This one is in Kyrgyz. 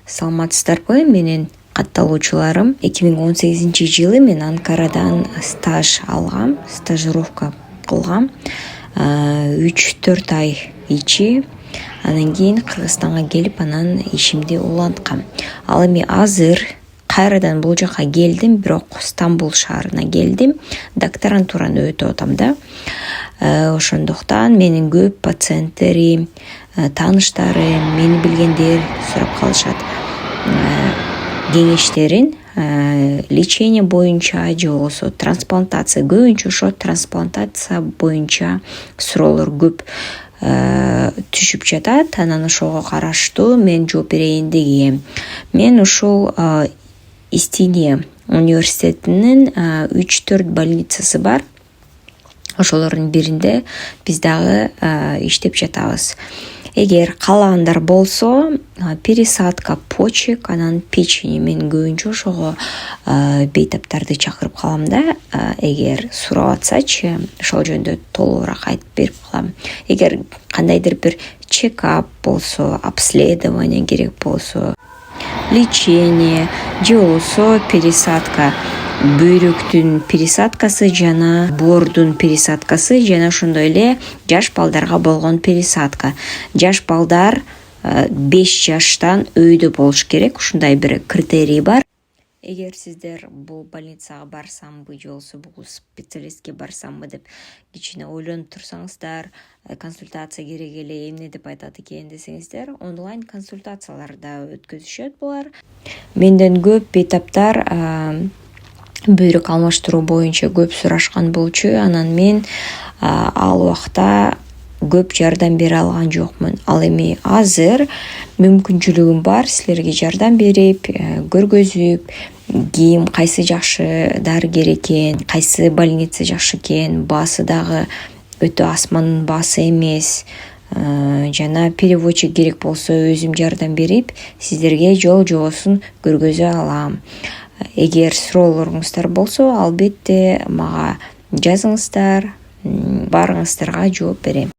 Саламатсыздарбы, менин катталуучуларым. 2018-жылы мен Анкарадан стаж алгам, стажировка кылгам. 3-4 ай ичи. Анан кийин Кыргызстанга келип, анан ишимди уланткам. Ал эми азыр кайрадан бул жака келдим, бирок Стамбул шаарына келдим. Докторантураны өтүп атам да. Ошондуктан менин көп пациенттерим, тааныштарым, мени билгендер сурап калышат кеңештерин лечение боюнча же болбосо трансплантация. Көбүнчө ошо трансплантация боюнча суроолор көп түшүп жатат. Анан ошого караштуу мен жооп берейин дегем. Мен ушул Истиния университетинин 3-4 больницасы бар. Ошолордун биринде биз дагы иштеп жатабыз. Эгер каалагандар болсо, пересадка почек, анан печени, мен көбүнчө ошого бейтаптарды чакырып калам да. Эгер сурап атсачы, ошол жөнүндө толугураак айтып берип калам. Эгер кандайдыр бир чекап болсо, обследование керек болсо, лечение же болсо пересадка, бөйрөктүн пересадкасы жана боордун пересадкасы, жана ошондой эле жаш балдарга болгон пересадка. Жаш балдар 5 жаштан өйдө болуш керек, ушундай бир критерий бар. Эгер сиздер бул больницага барсамбы же болбосо бул специалистке барсамбы деп кичине ойлонуп турсаңыздар, консультация керек эле, эмне деп айтат экен десеңиздер, онлайн консультациялар да өткөзүшөт булар. Менден көп бейтаптар бөйрөк алмаштыруу боюнча көп сурашкан болчу, анан мен ал убакта көп жардам бере алган жокмун. Ал эми азыр мүмкүнчүлүгүм бар силерге жардам берип, көргөзүп, ким кайсы жакшы дарыгер экен, кайсы больница жакшы экен, баасы дагы өтө асмандын баасы эмес, жана переводчик керек болсо өзүм жардам берип, сиздерге жол жобосун көргөзө алам. Эгер суроолоруңуздар болсо, албетте мага жазыңыздар, баарыңыздарга жооп берем.